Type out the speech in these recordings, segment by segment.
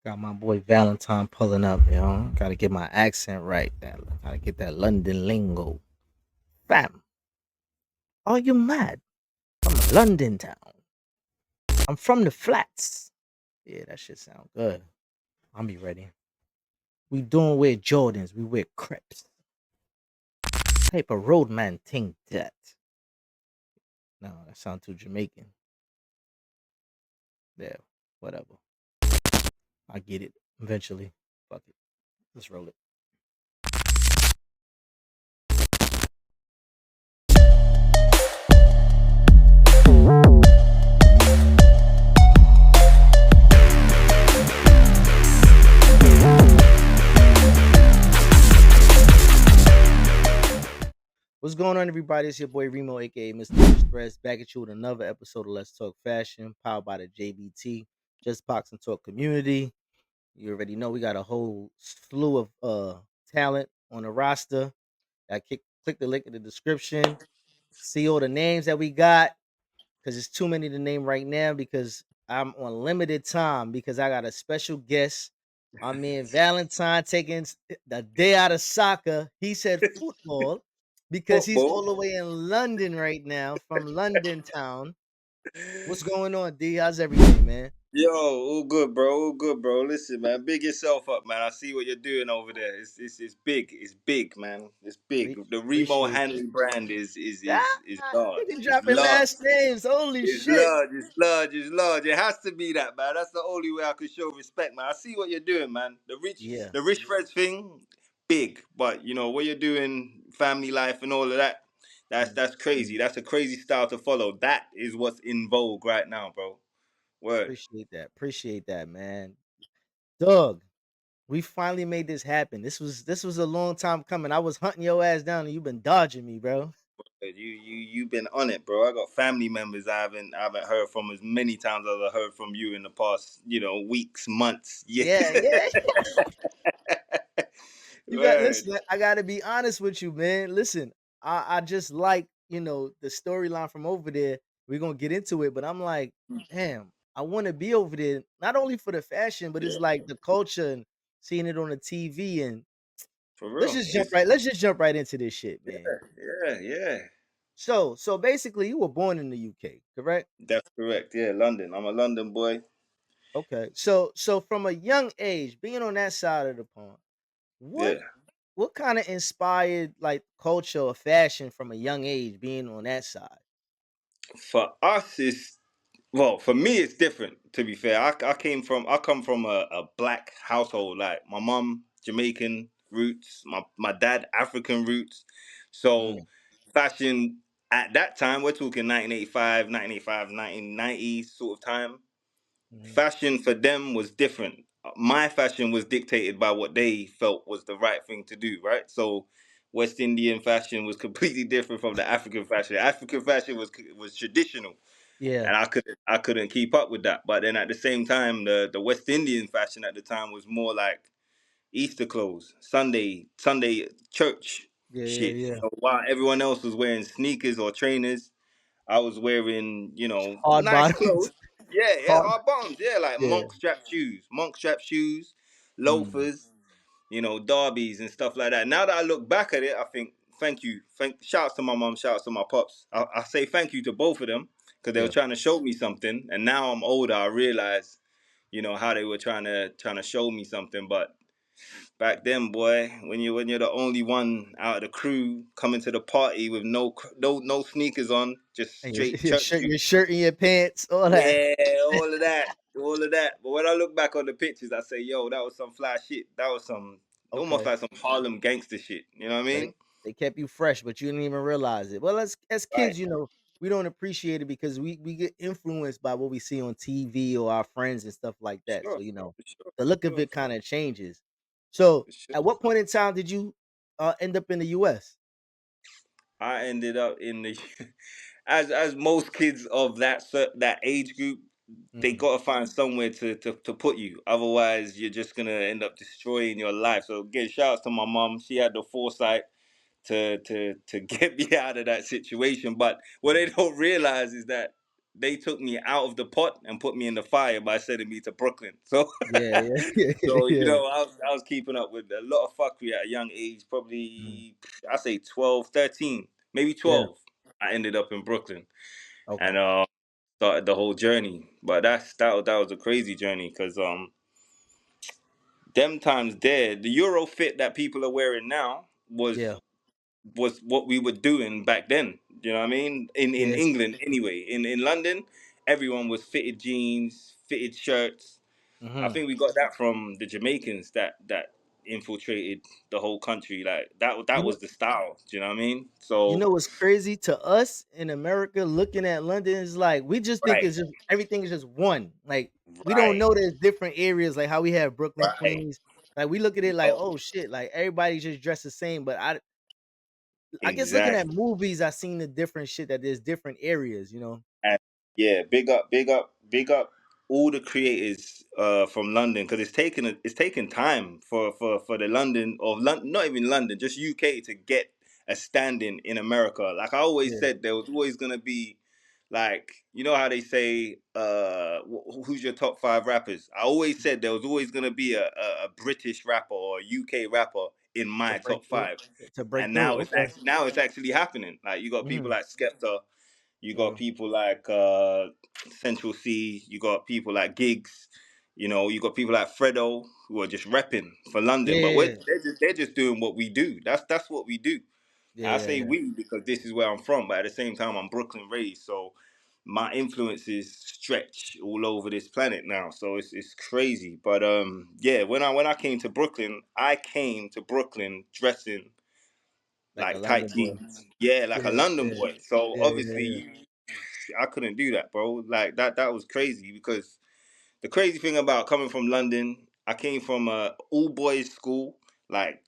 Got my boy Valentine pulling up, Gotta get my accent right. Gotta get that London lingo. Fam, are you mad? From London town. I'm from the flats. Yeah, that shit sound good. I'll be ready. We don't wear Jordans, we wear crepes. Type of roadman thing that. No, that sound too Jamaican. Yeah, whatever. I get it eventually. Fuck it. Let's roll it. What's going on, everybody? It's your boy Remo, aka Mr. Express, back at you with another episode of Let's Talk Fashion, powered by the JBT Just Box and Talk community. You already know we got a whole slew of talent on the roster. Click the link in the description, see all the names that we got, because it's too many to name right now because I'm on limited time because I got a special guest. My man Valentine taking the day out of soccer. He said football because he's all Football. the way in London right now from London town. What's going on, D? How's everything, man? Yo, all good, bro. All good, bro. Listen, man, big yourself up, man. I see what you're doing over there. It's big. It's big, man. It's big. The Remo Appreciate you. Hanley brand is Ah, large. nigga It's dropping large. last names. Holy It's shit. large. It's large. It's large. It has to be that, man. That's the only way I could show respect, man. I see what you're doing, man. Yeah. The rich Fred thing, big. But you know what you're doing, family life and all of that. Mm. That's crazy. That's a crazy style to follow. That is what's in vogue right now, bro. Word. Appreciate that. Appreciate that, man. Doug. We finally made this happen. This was a long time coming. I was hunting your ass down and you've been dodging me, bro. You've been on it, bro. I got family members I haven't heard from as many times as I heard from you in the past, weeks, months. Yeah. Yeah, yeah. You got Word. listen, I gotta be honest with you, man. Listen, I just like, the storyline from over there. We're gonna get into it, but I'm like, damn, I wanna be over there, not only for the fashion, but it's Yeah, like the culture and seeing it on the TV and for let's real. just jump right into this shit, man. Yeah. So basically you were born in the UK, correct? That's correct. Yeah, London. I'm a London boy. Okay. So from a young age, being on that side of the pond, what Yeah. what kind of inspired like culture or fashion from a young age being on that side? For us, for me, it's different. To be fair, I come from a black household. Like my mom, Jamaican roots, my dad, African roots. So Mm, fashion at that time, we're talking 1985, 1990 sort of time. mhm. Fashion for them was different. My fashion was dictated by what they felt was the right thing to do, right? So West Indian fashion was completely different from the African fashion. African fashion was traditional, Yeah, and I couldn't keep up with that. But then at the same time, the West Indian fashion at the time was more like Easter clothes, Sunday church yeah, yeah, shit. yeah. So while everyone else was wearing sneakers or trainers, I was wearing, Hard nice clothes. bottoms, Yeah, hard. hard bottoms. Yeah, like Yeah. monk strap shoes, Mm, loafers, derbies and stuff like that. Now that I look back at it, I think thank you. Shouts to my mom, shouts to my pops. I say thank you to both of them because they were yeah. trying to show me something. And now I'm older, I realize, how they were trying to show me something. But back then, boy, when you're the only one out of the crew coming to the party with no sneakers on, just And straight your church shirt, shoes. your shirt and your pants, all that. Yeah, all of that, all of that. But when I look back on the pictures, I say, yo, that was some fly shit. That was some almost Okay. like some Harlem gangster shit. You know what I So mean? they kept you fresh, but you didn't even realize it. Well, as Right. kids, we don't appreciate it because we get influenced by what we see on TV or our friends and stuff like For that. So sure, for sure, the for look of sure, it kind of changes. So for sure. at what point in time did you end up in the US? I ended up in the as most kids of that age group, they Mm, gotta find somewhere to put you. Otherwise, you're just gonna end up destroying your life. So again, shout out to my mom. She had the foresight to get me out of that situation. But what they mm, don't realize is that they took me out of the pot and put me in the fire by sending me to Brooklyn. So Yeah, yeah, so yeah. I was keeping up with a lot of fuckery at a young age, Mhm. probably I say 12, 13, maybe Yeah. 12. I ended up in Brooklyn Okay. and started the whole journey. But that was a crazy journey because them times there, the Euro fit that people are wearing now Yeah. was what we were doing back then. You know what I mean? In Yes. England anyway. In London, everyone was fitted jeans, fitted shirts. I Hmm. think we got that from the Jamaicans that infiltrated the whole country. Like that You know, was the style. Do you know what I mean? you So know what's crazy to us in America looking at London is like we just think right, it's just everything is just one. Like we don't right, know there's different areas like how we have Brooklyn, right. Queens. Like we look at it like, No, oh shit, like everybody just dressed the same. But I guess looking at exactly. movies, I seen the different shit that there's different areas, you know. And yeah, big up all the creators from London because it's taken time for the London or not even London, just UK to get a standing in America. Like I always Yeah. said, there was always gonna be like you know how they say who's your top five rappers. I always said there was always gonna be a British rapper or a UK rapper in To my break top through. five, To break and through. Okay. now it's actually happening. Like you got people Hmm. like Skepta. You got Yeah. people like Central C. You got people like Gigs. You know, you got people like Fredo who are just repping for London, but Yeah. they're just doing what we do. That's what we do. Yeah. And I Yeah. say Yeah. we because this is where I'm from, but at the same time, I'm Brooklyn raised, so my influences stretch all over this planet now. So it's crazy. But yeah, when I came to Brooklyn, I came to Brooklyn dressing Like a like tight London boy. jeans. Yeah, like a Yeah. London Yeah. boy. So Yeah. obviously Yeah. I couldn't do that, bro. Like that was crazy because the crazy thing about coming from London, I came from a all boys school, like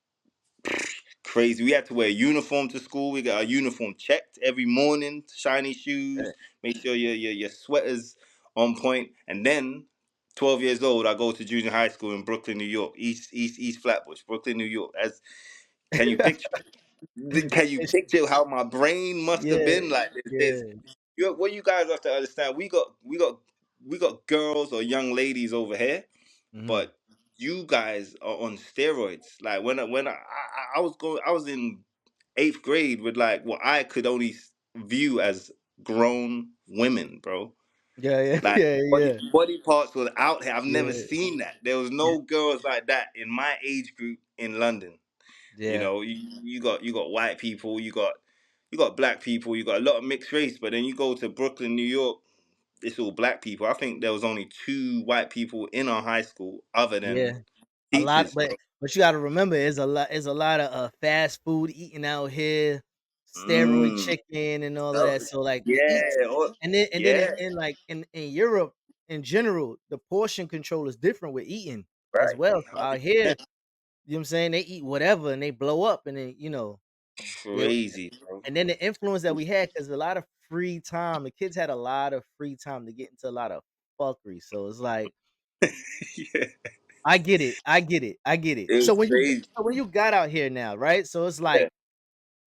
crazy. We had to wear a uniform to school. We got our uniform checked every morning, shiny Yeah. shoes, make sure your sweaters on point. And then 12 years old, I go to junior high school in Brooklyn, New York, East Flatbush, Brooklyn, New York. As can you picture? Can you It's- picture how my brain must have yeah. been? Like there's Yeah. what you guys have to understand. We got girls or young ladies over here, Hmm. but you guys are on steroids. Like I was going, I was in eighth grade with like what I could only view as grown women, bro. Yeah. Yeah. Like Yeah. Yeah. body parts was out here. I've never Yeah. seen that. There was Yeah. no girls like that in my age group in London. You Yeah. know, you got white people, you got black people, you got a lot of mixed race, but then you go to Brooklyn, New York, it's all black people. I think there was only two white people in our high school other than Yeah. A lot, teachers, bro. but you got to remember, there's a lot of fast food eating out here, steroid Mm. chicken and all of Oh, that. So like the eat, yeah. Oh, and then yeah. in like in Europe in general, the portion control is different with eating as Right. well. So out here, 100%. you know what I'm saying, they eat whatever and they blow up, and then they Crazy, bro. and then the influence that we had because a lot of free time, the kids had a lot of free time to get into a lot of fuckery. So it's like Yeah. I get it. I get it. I get it. It was crazy. So when you got out here now, right? So it's Yeah. like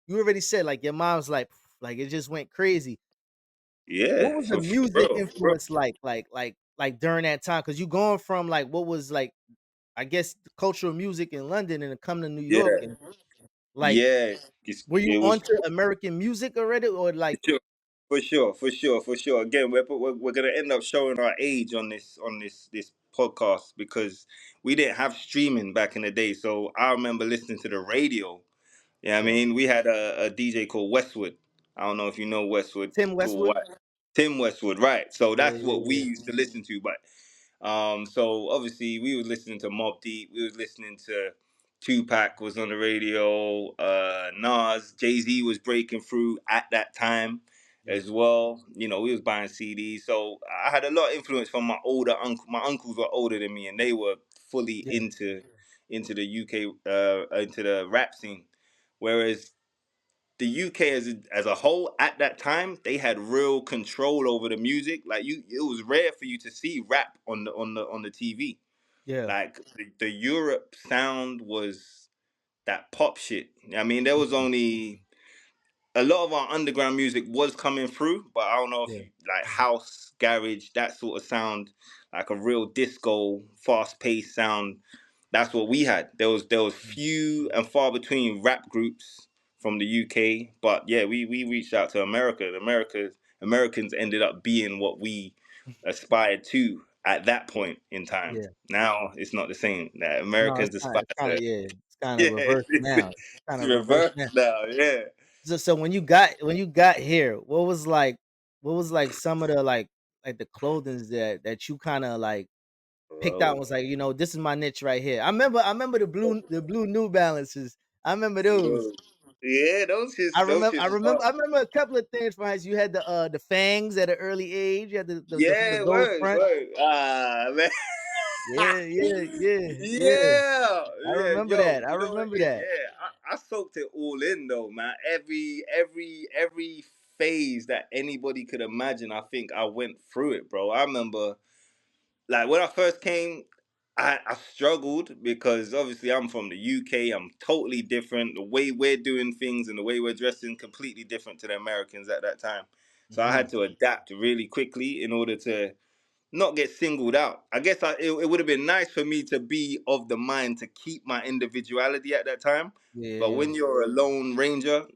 you already said, like your mom's like it just went crazy. What Yeah. was the For music real. For real. influence like during that time? Because you going from like what was like I guess the cultural music in London and then come to New York Yeah. and like Yeah. were you It was onto American music already or like sure. For sure. Again, we're gonna end up showing our age on this podcast because we didn't have streaming back in the day. So I remember listening to the radio. Yeah, I yeah mean, we had a DJ called Westwood. I don't know if you know Westwood. Tim Tall Westwood? white. Tim Westwood, right? So Yeah, that's yeah, what we yeah, used to listen to. But so obviously we was listening to Mobb Deep. We was listening to Tupac was on the radio. Nas, Jay-Z was breaking through at that time yeah, as well. You know, we was buying CDs. So I had a lot of influence from my older uncle. My uncles were older than me, and they were fully yeah, into the UK into the rap scene. Whereas the UK as a whole at that time, they had real control over the music. Like it was rare for you to see rap on the TV. yeah, Like the Europe sound was that pop shit. I mean, there was mhm, only a lot of our underground music was coming through, but I don't know if Yeah. you like house, garage, that sort of sound, like a real disco, fast paced sound. That's what we had. There was Mm. few and far between rap groups from the UK, but yeah, we reached out to America. And Americans ended up being what we aspired to at that point in time. Yeah. Now it's not the same. That No, Americans aspire it's kind to of yeah, it's kind of yeah, reversed now. It's kind it's of reversed reversed now. now. Yeah, So when you got here, what was like some of the like the clothing that you kind of like picked out and bro. was like, you know, this is my niche right here. I remember the blue New Balances. I remember those. Bro. Yeah, those shits was I hard. remember a couple of things from high school. You had the fangs at an early age. You had the Yeah, gold word, front. word. Ah, man. Yeah. Yeah, I yeah, remember yo, that. I you know what? remember that. Yeah, I soaked it all in though, man. Every phase that anybody could imagine, I think I went through it, bro. I remember, like when I first came, I struggled because obviously I'm from the UK. I'm totally different. The way we're doing things and the way we're dressing completely different to the Americans at that time. So I Hmm. had to adapt really quickly in order to not get singled out. I guess it would have been nice for me to be of the mind to keep my individuality at that time. But Yeah, when you're a lone ranger,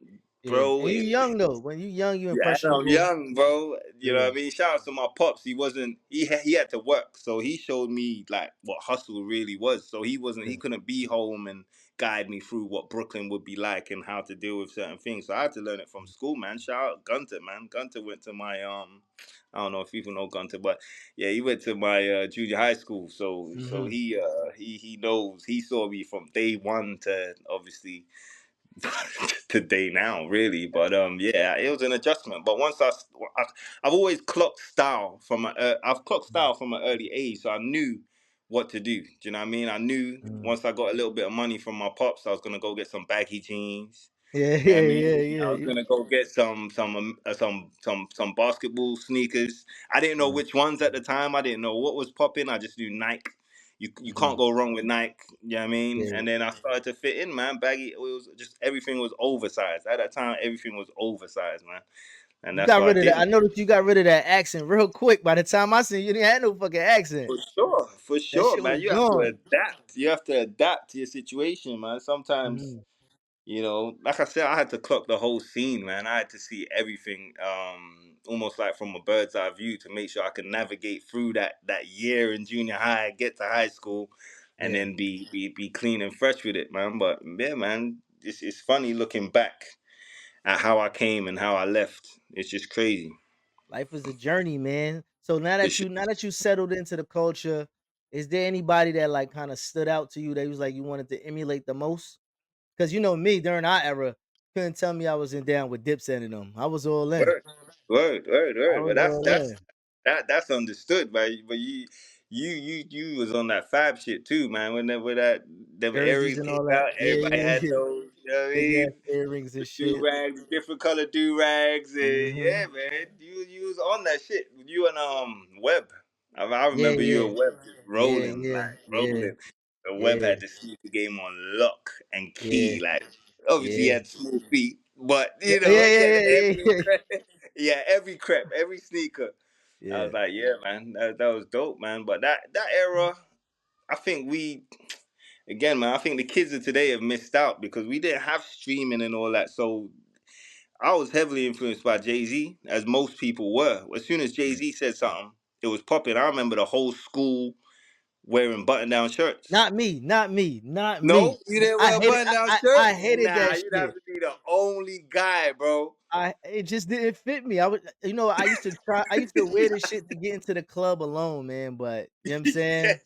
yeah. bro, And you young though. When you young, you yeah, and I'm impressionable. young, bro. You know Yeah, what I mean? Shout out to my pops. He wasn't. He had to work, so he showed me like what hustle really was. So he wasn't. yeah. He couldn't be home and guide me through what Brooklyn would be like and how to deal with certain things. So I had to learn it from school, man. Shout out Gunter, man. Gunter went to my I don't know if people know Gunter, but yeah, he went to my junior high school. So Hmm. he knows. He saw me from day one to obviously today now, really. But yeah, it was an adjustment. But I I've always clocked style I've clocked style from an early age, so I knew what to do. Do you know what I mean? I knew Mm. once I got a little bit of money from my pops, I was gonna go get some baggy jeans. Yeah, You know what yeah, I yeah, mean? I yeah, was gonna go get some basketball sneakers. I didn't know yeah. which ones at the time. I didn't know what was popping. I just knew Nike. You Hmm. can't go wrong with Nike. You know what I mean? Yeah. And then I started to fit in, man. Baggy. It was just everything was oversized at that time. Everything was oversized, man. And You that's got what I rid of that. did. I noticed you got rid of that accent real quick. By the time I seen you, didn't have no fucking accent. For That sure, shit was man. You have to gone. adapt. You have to adapt to your situation, man. Sometimes Hmm. like I said, I had to clock the whole scene, man. I had to see everything, almost like from a bird's eye view to make sure I could navigate through that year in junior high, get to high school, and Yeah. then be clean and fresh with it, man. But yeah, man, it's funny looking back at how I came and how I left. It's just crazy. Life is a journey, man. So For sure. now that you settled into the culture, is there anybody that like kind of stood out to you that was like you wanted to emulate the most? Because you know me during our era, couldn't tell me I wasn't down with Dipset and them. I was all in. Word, I word. was But all in. that's understood, but you was on that fab shit too, man. When that them Jerseys earrings and came all that. out, Yeah, everybody yeah, had yeah. those. You know what I Big ass mean? earrings The and do shit. rags, different color do rags, and yeah, Hmm. man. You was on that shit. You and Webb. I Yeah, remember you yeah, and Webb just yeah, rolling, yeah, like yeah, rolling. The Webb yeah, had the sneaker game on lock and yeah, key. Like obviously he yeah. had small feet, but Yeah, you yeah, know he yeah, had yeah, every yeah, yeah every crep, every sneaker. I yeah. was like, yeah, man, that was dope, man. But that era, I think we again, man, I think the kids of today have missed out because we didn't have streaming and all that. So I was heavily influenced by Jay Z, as most people were. As soon as Jay Yeah. Z said something, it was popping. I remember the whole school wearing button down shirts. Not me, not me, not No, me. you didn't wear a button down shirt? I hated Nah, that you'd have shit. to be the only guy, bro. I it just didn't fit me. I would, you know, I used to wear this shit to get into the club alone, man. But you know what I'm saying?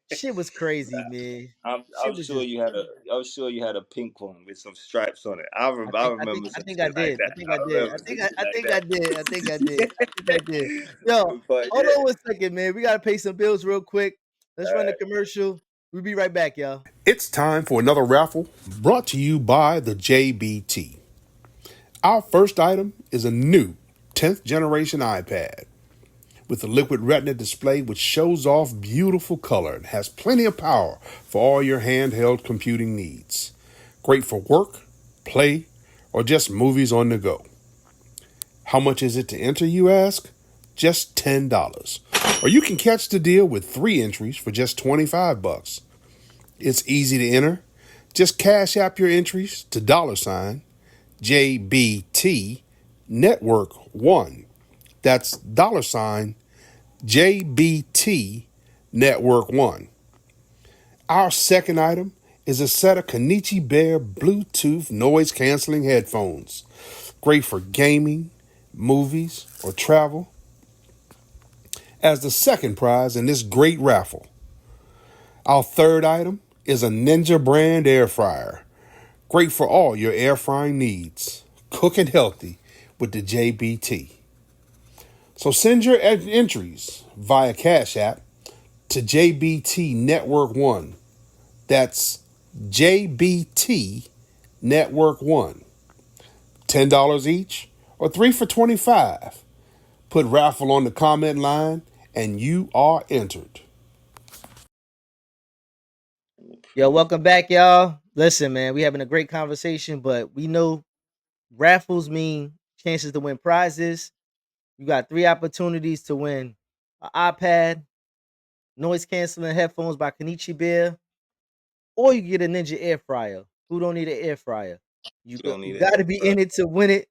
Shit was crazy, man. I'm Shit was sure just. you had I'm sure you had a pink one with some stripes on it. I remember I some think I shit like did. that. I remember some shit I like think I that. did. I think I did. Yo, But hold yeah, on one second, man. We gotta pay some bills real quick. Let's run the commercial. We'll be right back, y'all. It's time for another raffle brought to you by the JBT. Our first item is a new 10th generation iPad with a liquid retina display which shows off beautiful color and has plenty of power for all your handheld computing needs. Great for work, play, or just movies on the go. How much is it to enter, you ask? Just $10. Or you can catch the deal with 3 entries for just $25. It's easy to enter. Just cash app your entries to $JBT Network 1. That's $JBT Network 1. Our second item is a set of Kenichi Bear Bluetooth noise canceling headphones. Great for gaming, movies, or travel. As the second prize in this great raffle, our third item is a Ninja brand air fryer. Great for all your air frying needs. Cooking healthy with the JBT. So send your entries via Cash App to JBT Network 1. That's JBT Network 1. $10 each or 3 for $25. Put raffle on the comment line and you are entered. Yo, welcome back, y'all. Listen, man, we having a great conversation, but we know raffles mean chances to win prizes. You got 3 opportunities to win an iPad, noise canceling headphones by Kenichi Bear, or you get a Ninja air fryer. Who don't need an air fryer? You don't You need got it. to be in it to win it.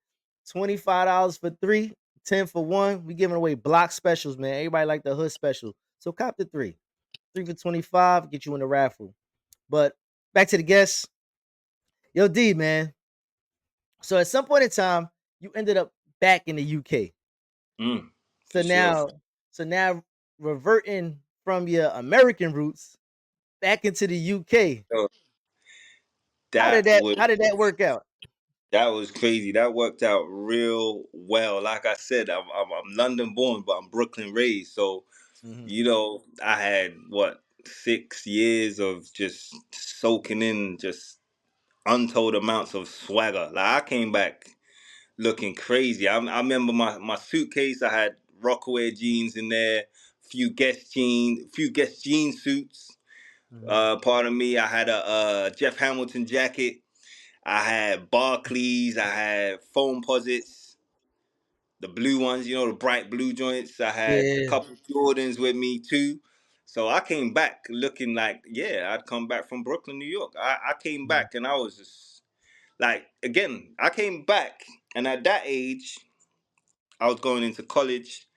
$25 for 3, 10 for 1. We giving away block specials, man. Everybody like the hood special. So cop the 3. 3 for 25, get you in the raffle. But back to the guests. Yo, D, man. So at some point in time, you ended up back in the UK. For So sure. now reverting from your American roots back into the UK. So How did that that was how did that work out? that was crazy. That worked out real well. Like I said, I'm London born, but I'm Brooklyn raised. So Mhm. I had what 6 years of just soaking in just untold amounts of swagger. Like I came back looking crazy. I remember my suitcase. I had Rockaway jeans in there, few Guess jean suits. Mhm. Pardon me. I had a Jeff Hamilton jacket. I had Barclays. I had foam posits, the blue ones. The bright blue joints. I had a Yeah. couple Jordans with me too. So I came back looking like, yeah, I'd come back from Brooklyn, New York. I came Mhm. back and I was just like, again, I came back and at that age, I was going into college.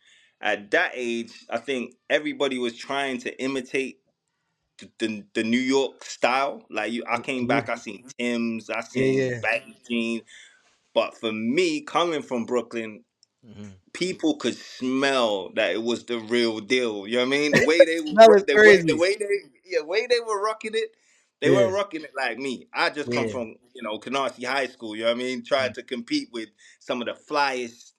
At that age, I think everybody was trying to imitate the New York style. Like I came Yeah. back, I seen Tim's, I Yeah, seen yeah. baggy jeans. But for me, coming from Brooklyn, Mhm. people could smell that it was the real deal. You know what I mean? The way they Smell is crazy. the way they were rocking it, they Yeah. weren't rocking it like me. I just come Yeah. from Canarsie High School. You know what I mean? Trying Mhm. to compete with some of the flyest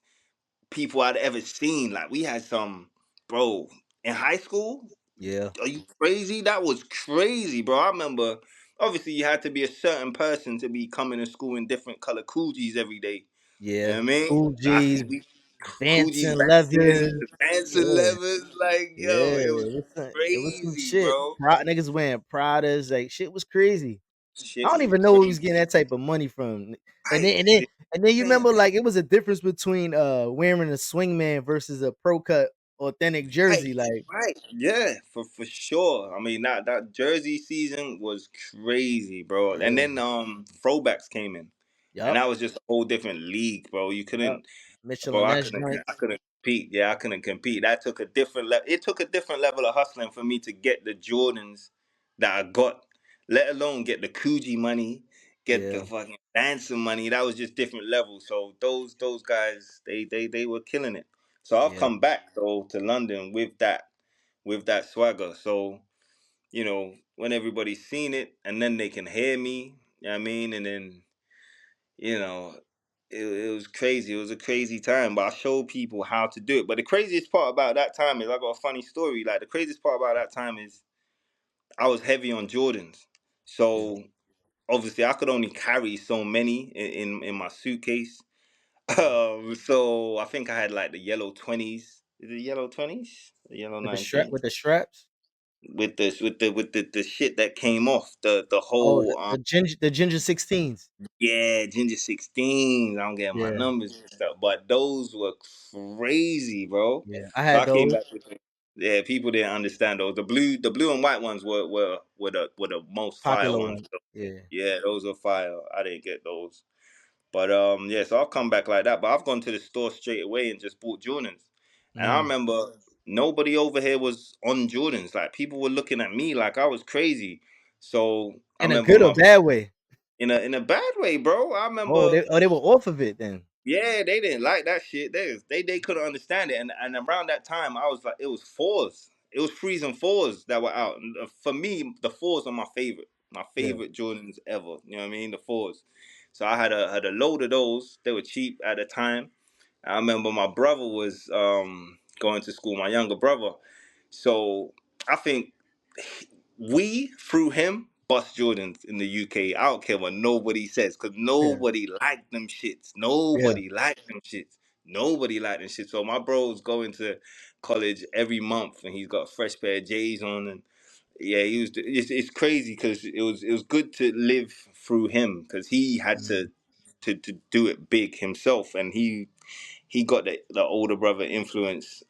people I'd ever seen. Like we had some bro in high school. Yeah. Are you crazy? That was crazy, bro. I remember. Obviously, you had to be a certain person to be coming to school in different color cool G's every day. You know Yeah. what I mean? Cool I G's, see we cool Vance G's and Vancing, leathers. the Vancing Yeah. levers, like yo, Yeah. it was It was some crazy, shit. bro. Niggas wearing Pradas, like shit was crazy. I Shit don't was even know where we was crazy. getting that type of money from. And Right? then and then and then you Damn. remember like it was a difference between wearing a swingman versus a pro cut authentic Right, jersey. Like, right, yeah, for sure. I mean that Jersey season was crazy, bro. And yeah. then throwbacks came in, and Yup. that was just a whole different league, bro. You Yup. couldn't, Mitchell bro. and I Ness couldn't, I joints. couldn't compete. Yeah, I couldn't compete. That took a different level. It took a different level of hustling for me to get the Jordans that I got, let alone get the Coogee money, get Yeah. the fucking dancing money. That was just different levels. So those guys, they were killing it. So I've Yeah. come back though to London with that swagger. So, when everybody's seen it and then they can hear me, you know what I mean? And then, you know, it was crazy. It was a crazy time, but I showed people how to do it. But the craziest part about that time is I got a funny story. Like the craziest part about that time is I was heavy on Jordans. Yeah. So obviously I could only carry so many in my suitcase. Mhm. So I think I had like the yellow 20s. Is it yellow 20s? The yellow With the strap 19s? with the straps. with the shit that came off the Oh, whole the ginger 16s. yeah, Ginger 16. I'm getting my Yeah, numbers mixed up, but those were crazy, bro. yeah. I So had I came those back with them. Yeah, people didn't understand those. The blue and white ones were the most fire popular ones. ones. Yeah. Yeah, those were fire. I didn't get those. But yeah, so I've come back like that. But I've gone to the store straight away and just bought Jordans. And I Mm. remember nobody over here was on Jordans. Like people were looking at me like I was crazy. So I In a remember good or my bad way. in a bad way, bro. I Oh, remember they were off of it then. yeah, they didn't like that shit. They couldn't understand it. And around that time I was like it was fours. It was freezing fours that were out. And for me, the fours are my favorite. My Yeah. favorite Jordans ever. You know what I mean? The fours. So I had a load of those. They were cheap at the time. I remember my brother was going to school, my younger brother. So I think we through him bust Jordans in the UK. I don't care what nobody says, cause Yeah. nobody liked them shits. Yeah. Nobody liked them shits. Nobody liked them shits. So my bro's going to college every month, and he's got a fresh pair of J's on, and yeah, he was. It's crazy because it was good to live through him because he had Mhm. to do it big himself, and he got the older brother influence.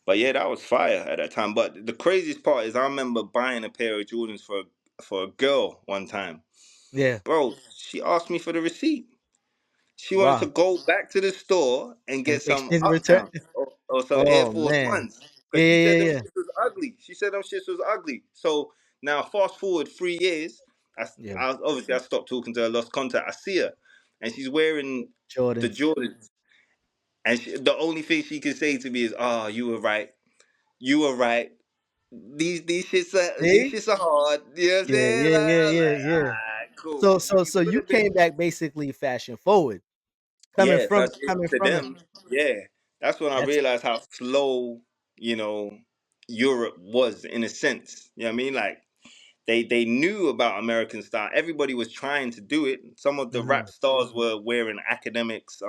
But yeah, that was fire at that time. But the craziest part is I remember buying a pair of Jordans for a girl one time. Yeah. Bro, she asked me for the receipt. She wanted to Wow. go back to the store and And get some exchange return. Uptown or some Air Oh Force man. Ones. Yeah, Because she yeah, said them yeah, yeah. shits was ugly. She said them shits was ugly. So now fast forward 3 years, Yeah. obviously I stopped talking to her, lost contact. I see her and she's wearing the Jordans. Jordans. And the only thing she can say to me is, "Oh, you were right. You were right. These See? shits are hard." You know what I'm Yeah, saying? yeah, Like, yeah, I was yeah, like, yeah. cool. So You could you have been, came back basically fashion forward. yeah. So Coming to from it. them, yeah. That's when I That's realized how slow, you know, Europe was in a sense. You know what I mean? Like they knew about American style. Everybody was trying to do it. Some of the rap mhm, stars were wearing academics,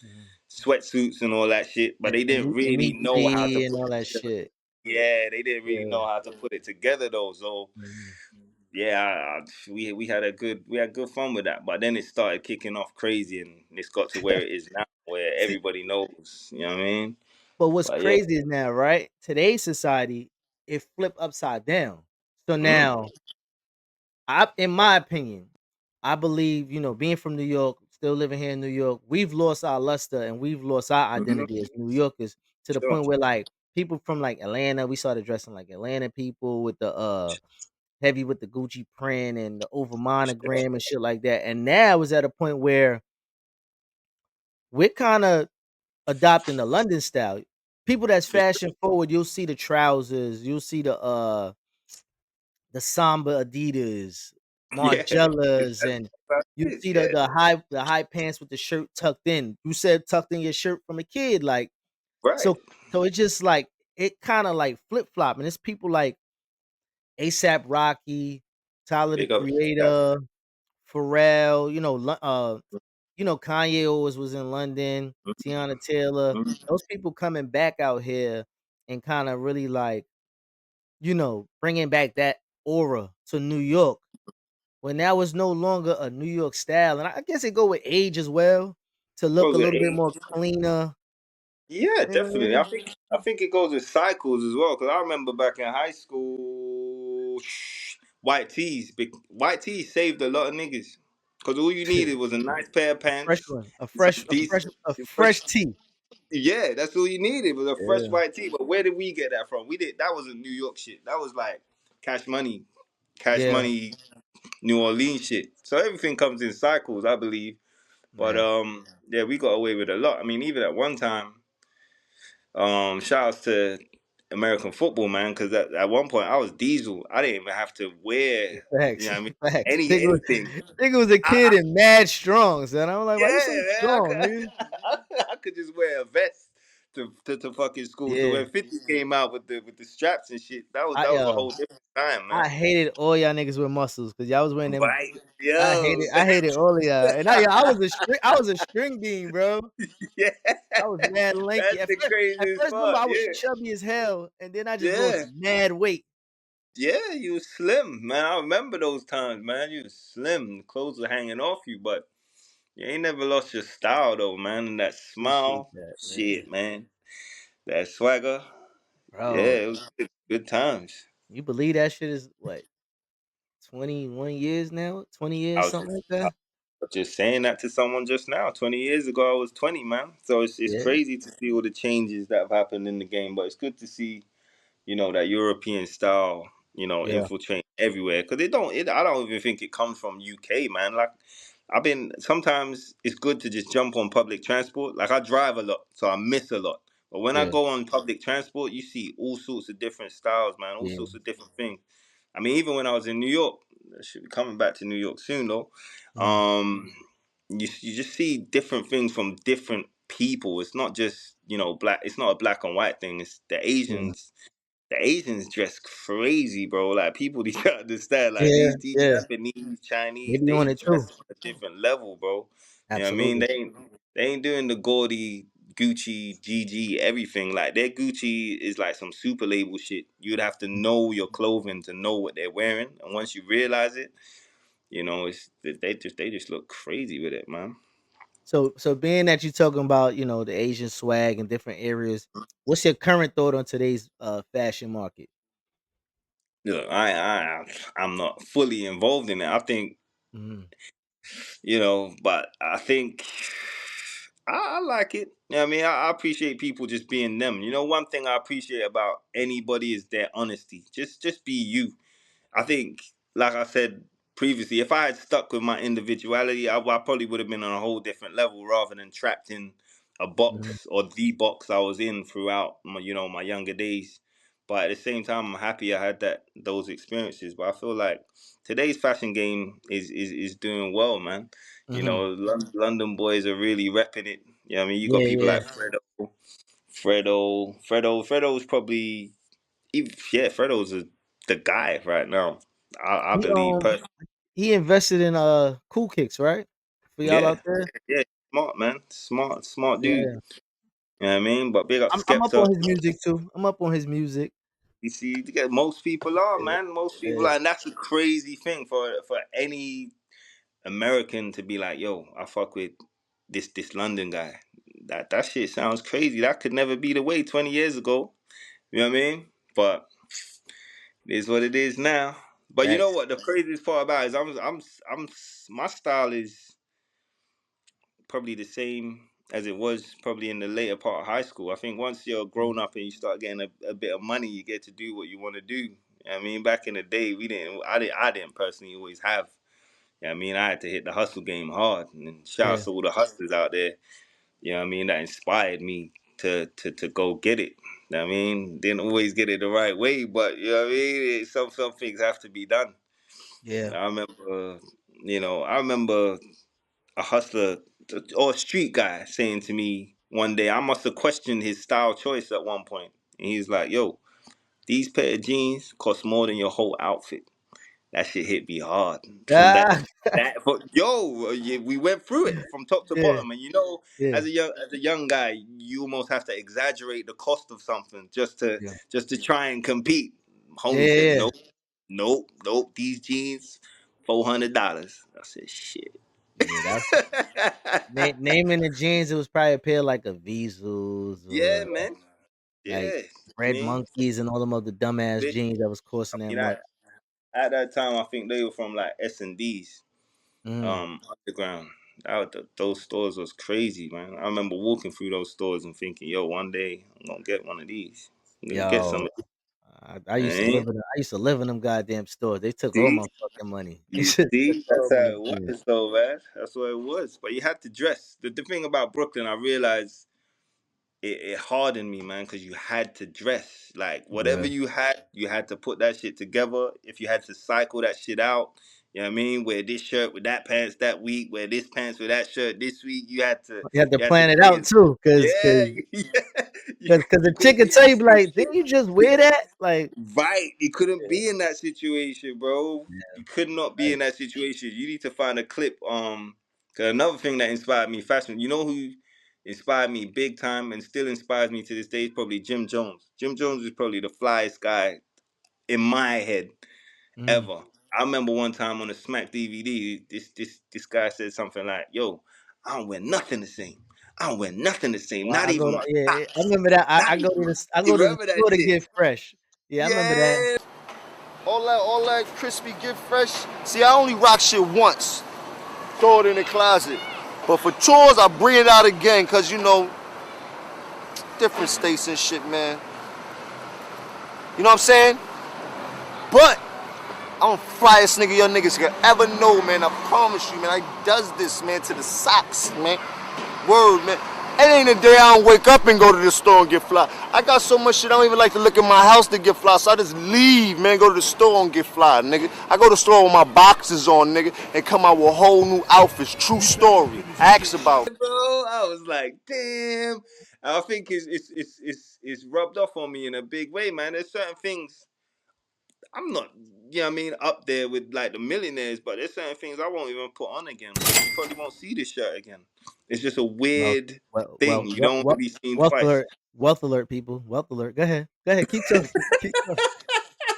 mhm. sweatsuits and all that shit, but they didn't And really know how to ET and put all it that together. shit. Yeah, they didn't really Yeah. know how to put it together though. So Mhm. yeah, we had good fun with that. But then it started kicking off crazy, and it's got to where it is now, where See, everybody knows. You know what I mean? but what's But yeah, crazy is now, right? Today's society, it flipped upside down. So mm, now, in my opinion, I believe, being from New York, still living here in New York, we've lost our luster and we've lost our hmm, identity as New Yorkers to the sure, point where like people from like Atlanta, we started dressing like Atlanta people with the heavy with the Gucci print and the over sure. monogram and shit like that. And now it's at a point where we're kind of adopting the London style. People that's For fashion forward, you'll see the trousers, you'll see the Samba Adidas, yeah, Margielas, and that's you it. see Yeah, the high pants with the shirt tucked in. You said tucked in your shirt from a kid, like right. so. So it's just like it kind of like flip flop, and it's people like ASAP Rocky, Tyler the Big up. That's Creator, Pharrell. Kanye always was in London. Tiana Taylor. Those people coming back out here and kind of really like bringing back that aura to New York when that was no longer a New York style, and I guess it go with age as well to look a goes with little bit age. more cleaner. Yeah, You know what I definitely. mean? I think it goes with cycles as well. Because I remember back in high school, white tees saved a lot of niggas. Because all you needed was a nice pair of A fresh pants, one, some decent, a fresh. fresh tea. Yeah, that's all you needed was a fresh Yeah, white tee. But where did we get that from? We did. That wasn't New York shit. That was like cash yeah, money, New Orleans shit. So everything comes in cycles, I believe. But yeah. yeah, we got away with a lot. I mean, even at one time. Shout outs to American football, man, because at one point I was Diesel. I didn't even have to wear, you Facts, know what I mean, facts. anything. Nigga was a kid I, and mad strong, son. I'm like, why you so yeah, man, strong, nigga? I could just wear a vest to fucking school. So Yeah. when 50 came out with the straps and shit, I that was a whole different time, man. I hated all y'all niggas with muscles because y'all was wearing them. Right, yo, I hated all of y'all, and I was a string bean, bro. yeah, I was mad lanky. that's the At craziest first, remember part. I was Yeah, chubby as hell, and then I just lost yeah, mad weight. yeah. You was slim, man. I remember those times, man. You was slim. The clothes were hanging off you, but you ain't never lost your style though, man. And that Appreciate smile, that, man. shit, man. That swagger, Bro, yeah, it was good times. you believe that shit is what 21 years now? 20 years, I was something just like that. just saying that to someone just now. 20 years ago, I was 20, man. So it's Yeah, crazy to see all the changes that have happened in the game, but it's good to see, that European style, yeah, infiltrate everywhere. Because I don't even think it comes from UK, man. Like, sometimes it's good to just jump on public transport. Like, I drive a lot, so I miss a lot. But when I yeah, go on public transport, you see all sorts of different styles, man, all yeah. sorts of different things. I mean, even when I was in New York, I should be coming back to New York soon, though. Mhm, You just see different things from different people. It's not just, black. It's not a black and white thing. It's the yeah, Asians. The Asians dress crazy, bro. Like, people need to understand. Like, yeah, these yeah. Japanese, They Chinese, be on they it too. dress on a different level, bro. You know what I mean? Absolutely. They ain't doing the gaudy Gucci, GG, everything. Like, their Gucci is like some super label shit. You'd have to know your clothing to know what they're wearing, and once you realize it, it's they just look crazy with it, man. So being that you're talking about, the Asian swag in different areas, what's your current thought on today's fashion market? Look, I'm not fully involved in it. I think, Mhm, but I think I like it. You know what I mean? I appreciate people just being them. One thing I appreciate about anybody is their honesty. Just be you. I think, like I said previously, if I had stuck with my individuality, I probably would have been on a whole different level rather than trapped in a mhm, box, or the box I was in throughout my younger days. But at the same time, I'm happy I had those experiences. But I feel like today's fashion game is doing well, man. mhm. London boys are really repping it. I mean, you got Yeah, people yeah. like Fredo's probably, yeah, Fredo's the guy right now. I He believe personally. he invested in Cool Kicks, right? For y'all Yeah, out there. yeah, smart man, smart dude. Yeah. You know what I mean? But big up I'm up Skepta. on his music too. I'm up on his music. You see, most people are, Yeah. man. Most people Yeah. are, and that's a crazy thing for any American to be like, yo, I fuck with this London guy. That shit sounds crazy. That could never be the way 20 years ago. You know what I mean? But it is what it is now. But you know Facts. what? The craziest part about it is I'm my style is probably the same as it was probably in the later part of high school. I think once you're Mhm. grown up and you start getting a bit of money, you get to do what you want to do. I mean, back in the day, I didn't personally always have. I mean, I had to hit the hustle game hard, and shout out Yeah. to all the hustlers out there. You know what I mean? That inspired me to go get it. You know what I mean, didn't always get it the right way, but you know what I mean. Some things have to be done. Yeah. I remember a hustler or a street guy saying to me one day, I must have questioned his style choice at one point, and he's like, "Yo, these pair of jeans cost more than your whole outfit." That shit hit me hard. From Ah, but yo, yeah, we went through it from top to yeah. bottom, and Yeah. as a young guy, you almost have to exaggerate the cost of something Yeah. just to try and compete. Yeah. Homie said, Yeah. "Nope, nope, nope. These jeans, $400." I said, "Shit." Yeah. That's naming the jeans. It was probably a pair like a Visuals Yeah, or man. like Yeah, Red me. Monkeys and all them other dumbass Lit- jeans that was I costing that mean, much. at that time, I think they were from like S&D's, Mm. underground. Those stores was crazy, man. I remember walking through those stores and thinking, "Yo, one day I'm gonna get one of these. I'm gonna get some Yo, of these." I used to Man, live in I used to live in them goddamn stores. They took all see, my fucking money. They you took see, all that's how my it shit. was, though, man. That's what it was. But you had to dress. The thing about Brooklyn, I realized it hardened me, man, because you had to dress. Like, whatever Yeah. you had to put that shit together. If you had to cycle that shit out, you know what I mean? Wear this shirt with that pants that week, wear this pants with that shirt this week. You had to You had to you had to plan it be out in. too, cause Yeah, 'cause yeah. Because the chick couldn't could be in tell that you, like, situation. didn't you just wear that? Like, Right, you couldn't yeah, be in that situation, bro. yeah, You could not be right. in that situation. You need to find a clip. 'Cause another thing that inspired me, fashion. You know who inspired me big time and still inspires me to this day is probably Jim Jones. Jim Jones is probably the flyest guy in my head Mm. ever. I remember one time on a Smack DVD, this guy said something like, "Yo, I don't wear nothing the same. I don't wear nothing the same. Well, Not I go even to my yeah, I socks. remember that. Not I go even." to I You go to the remember that store to shit? get fresh. Yeah, I remember that. Yeah. All that crispy, get fresh. See, I only rock shit once. Throw it in the closet. But for tours, I bring it out again, cause you know, different states and shit, man. You know what I'm saying? But I'm flyest nigga your niggas could ever know, man. I promise you, man. I does this, man, to the socks, man. Word, man. It ain't a day I don't wake up and go to the store and get fly. I got so much shit I don't even like to look at my house to get fly, so I just leave, man, go to the store and get fly, nigga. I go to the store with my boxes on, nigga, and come out with whole new outfits. True story. Ask about it. Bro, I was like, damn. I think it's rubbed off on me in a big way, man. There's certain things I'm not, you know what I mean, up there with like the millionaires, but there's certain things I won't even put on again, bro. You probably won't see this shirt again. It's just a Well, weird well, thing. well, You well, don't want to well be seen wealth twice. alert, people, wealth alert. Go ahead, keep talking, keep talking,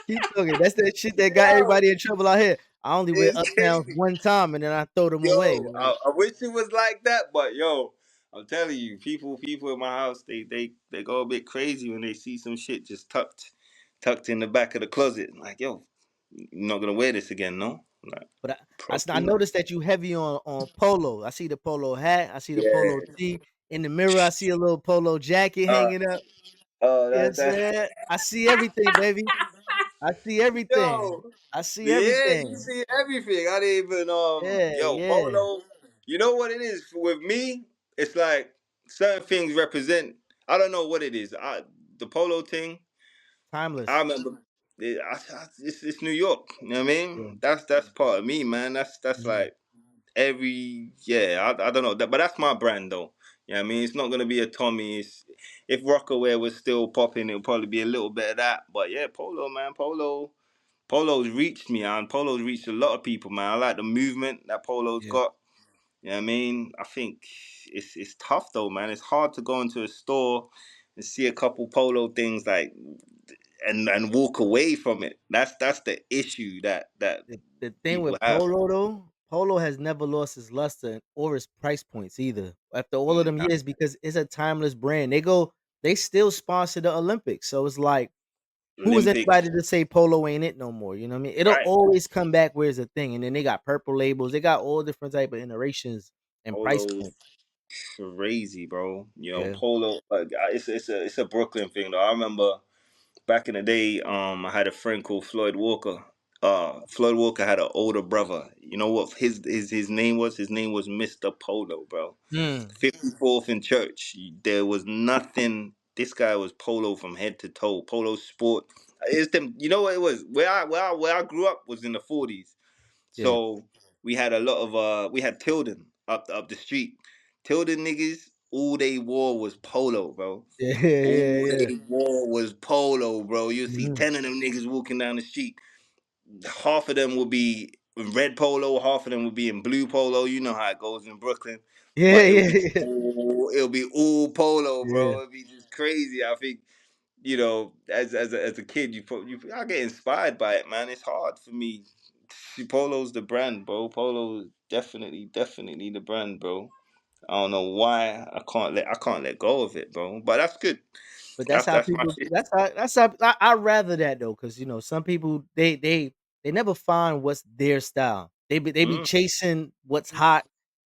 keep talking. That's that shit that got Yo, everybody in trouble out here. I only wear it's uptowns crazy. one time and then I throw them away. Yo, I wish it was like that, but yo, I'm telling you, people in my house, they go a bit crazy when they see some shit just tucked in the back of the closet. Like, yo, you're not gonna wear this again, no? Like, But I probably not. noticed that you heavy on polo. I see the polo hat. I see the polo Yeah. tee. In the mirror, I see a little polo jacket Uh, hanging up. You know what I'm that. saying? I see everything, baby. I see everything. Yo, I see yeah, you everything. see everything. I didn't even Yeah, yo, yeah. Polo. You know what it is with me? It's like certain things represent. I don't know what it is. The Polo thing. I Timeless. remember. It's New York. You know what I Yeah. mean? That's part of me, man. That's Mhm. like every yeah. I don't know that, but that's my brand though. You know what I mean? It's not gonna be a Tommy. If Rockaware was still popping, it'll probably be a little bit of that. But yeah, Polo, man, Polo. Polo's reached me, man. Polo's reached a lot of people, man. I like the movement that Polo's Yeah. got. You know what I mean? I think it's tough though, man. It's hard to go into a store and see a couple Polo things like and walk away from it. That's the issue that The thing people with have. polo though, polo has never lost its luster or its price points either. After all of them Nah, years, because it's a timeless brand. They still sponsor the Olympics. So it's like, who is Olympics, anybody to say polo ain't it no more? You know what I mean? It'll right? always come back where it's a thing. And then they got purple labels. They got all different type of iterations and price Polo's points. crazy, bro. Yeah. Polo. It's a Brooklyn thing though. I remember back in the day, I had a friend called Floyd Walker. Floyd Walker had an older brother. You know what his name was? His name was Mr. Polo, bro. Hmm. 54th in Church. There was nothing. This guy was Polo from head to toe. Polo sport. It's them. You know what it was? Where I grew up was in the 40s. Yeah. So we had a lot of we had Tilden up the street. Tilden niggas, all they wore was Polo, bro. Yeah. Yeah. All Yeah. they wore was Polo, bro. You'll see Mhm. 10 of them niggas walking down the street. Half of them will be in red polo, half of them will be in blue polo. You know how it goes in Brooklyn. Yeah. But Yeah. it'll be all polo, Yeah. bro. It'll be just crazy. I think, as a kid, I get inspired by it, man. It's hard for me. Polo's the brand, bro. Polo is definitely the brand, bro. I don't know why I can't let go of it, bro. But that's good. But that's That's how that's my people. shit. That's how I rather that though, because some people they never find what's their style. They be Mm, chasing what's hot,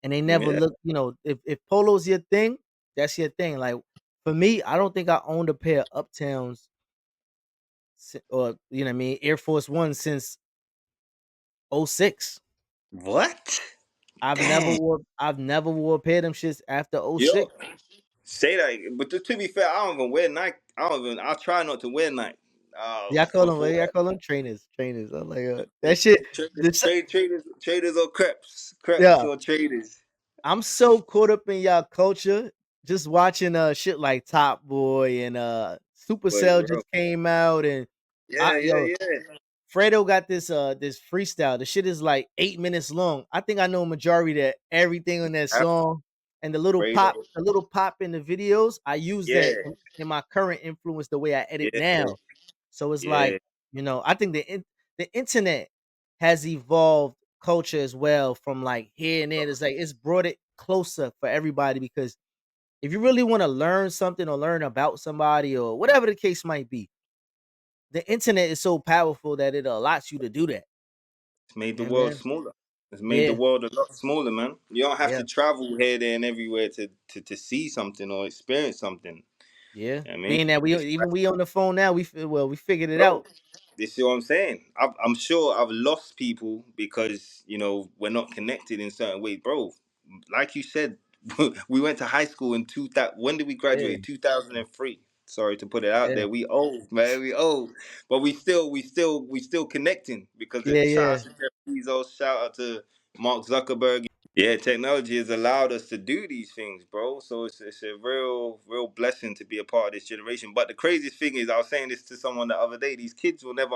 and they never yeah. look. If polo's your thing, that's your thing. Like for me, I don't think I owned a pair of Uptowns or what I mean Air Force One since '06. What? Damn. I've never wore a pair of them shits after Yo, '06. say that. But to be fair, I don't even wear Nike. I try not to wear Nike. Y'all call them For what? Y'all call them trainers. Trainers. I'm like that shit. This, traders or creps yeah. or traders. I'm so caught up in y'all culture just watching shit like Top Boy and But Supercell bro, just came out, and yeah, yeah, yo, yeah, Fredo got this freestyle. The shit is like 8 minutes long. I think I know majority of everything on that After song. And Fredo, the little pop in the videos, I use yeah, that in my current influence the way I edit yeah, now. So it's yeah. like, I think the internet has evolved culture as well from like here and there. It's like it's brought it closer for everybody because if you really want to learn something or learn about somebody or whatever the case might be, the internet is so powerful that it allows you to do that. It's made the Yeah, world man. smaller. It's made the Yeah, world a lot smaller, man. You don't have yeah, to travel here, there, and everywhere to see something or experience something. yeah. I mean, Being that we it's even we on the phone now, we figured it bro. out. You see what I'm saying? I'm sure I've lost people because we're not connected in certain ways, bro. Like you said, we went to high school in 2000. When did we Yeah, graduate? 2003. Sorry to put it out yeah, there. We old, man. We old, but we still connecting because yeah, shout out yeah, to Jeff Bezos, shout out to Mark Zuckerberg. Yeah, technology has allowed us to do these things, bro. So it's a real blessing to be a part of this generation. But the craziest thing is, I was saying this to someone the other day. These kids will never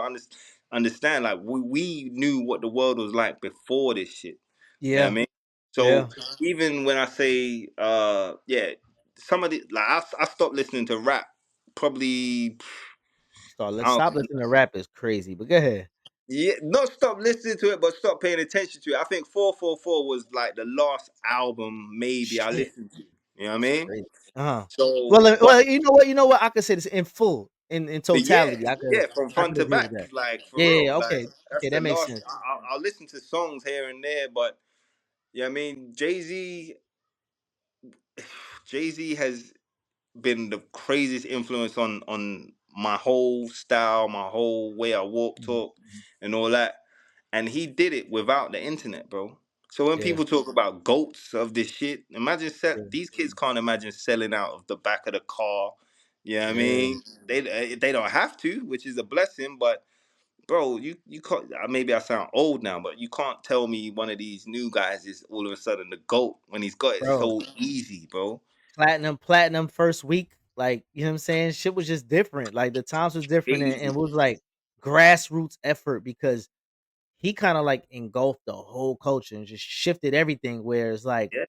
understand. Like we knew what the world was like before this shit. You know what I yeah, mean? yeah. So even when I say, yeah, some of the like I stopped listening to rap probably. Let's I stop don't, listening to rap is crazy. But go ahead. yeah, not stop listening to it, but stop paying attention to it. I think 444 was like the last album maybe I Shit, listened to. You know what I that's mean? crazy. Uh-huh. So, Well, but you know what? You know what? I could say this in full, in yeah, totality. yeah, from I front could to agree with back, that. like for Yeah, yeah, real, yeah. like Okay, that's okay, the that makes last. sense. I'll listen to songs here and there, but yeah, I mean Jay Z has been the craziest influence on my whole style, my whole way I walk, Mhm, talk, mhm. and all that. And he did it without the internet, bro. So when Yeah, people talk about goats of this shit, imagine yeah, these kids can't imagine selling out of the back of the car. You know what I yeah, mean? They don't have to, which is a blessing. But bro, you can't. Maybe I sound old now, but you can't tell me one of these new guys is all of a sudden the goat when he's got it bro. so easy, bro. Platinum first week, like, you know what I'm saying? Shit was just different. Like the times was different and Easy. it was like grassroots effort because he kind of like engulfed the whole culture and just shifted everything. Where it's Yeah,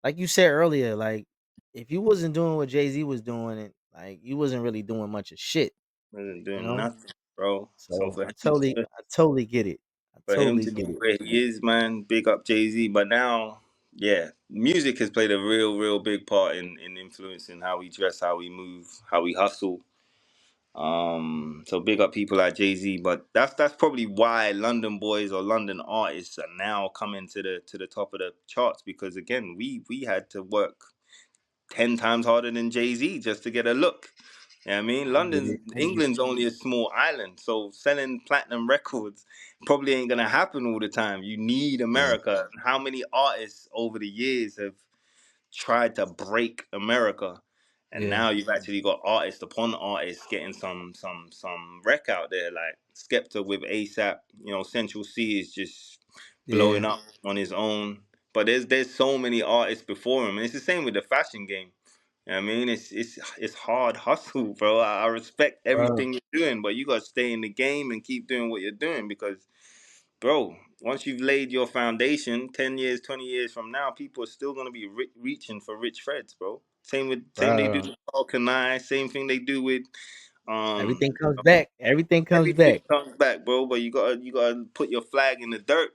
like you said earlier, like if you wasn't doing what Jay Z was doing, and like you wasn't really doing much of shit, wasn't you doing know. nothing, bro. So So I totally get it. I for him totally to get be it. where he is, man, big up Jay Z. But now, yeah, music has played a real big part in influencing how we dress, how we move, how we hustle. So big up people like Jay Z. But that's probably why London boys or London artists are now coming to the top of the charts because again, we had to work 10 times harder than Jay Z just to get a look. You know what I mean? I get it. I get it. England's only a small island, so selling platinum records probably ain't gonna happen all the time. You need Yeah, America. How many artists over the years have tried to break America, and yeah, now you've actually got artist upon artist getting some wreck out there, like Skepta with ASAP. Central C is just blowing yeah, up on his own. But there's so many artists before him, and it's the same with the fashion game. I mean, it's hard hustle, bro. I respect bro. everything you're doing, but you gotta stay in the game and keep doing what you're doing because, bro, once you've laid your foundation, 10 years, 20 years from now, people are still gonna be reaching for rich Freds, bro. Same they do Bro. with Paul Kanai, same thing they do with um Everything comes back. Everything comes everything back. comes back, bro. But you gotta put your flag in the dirt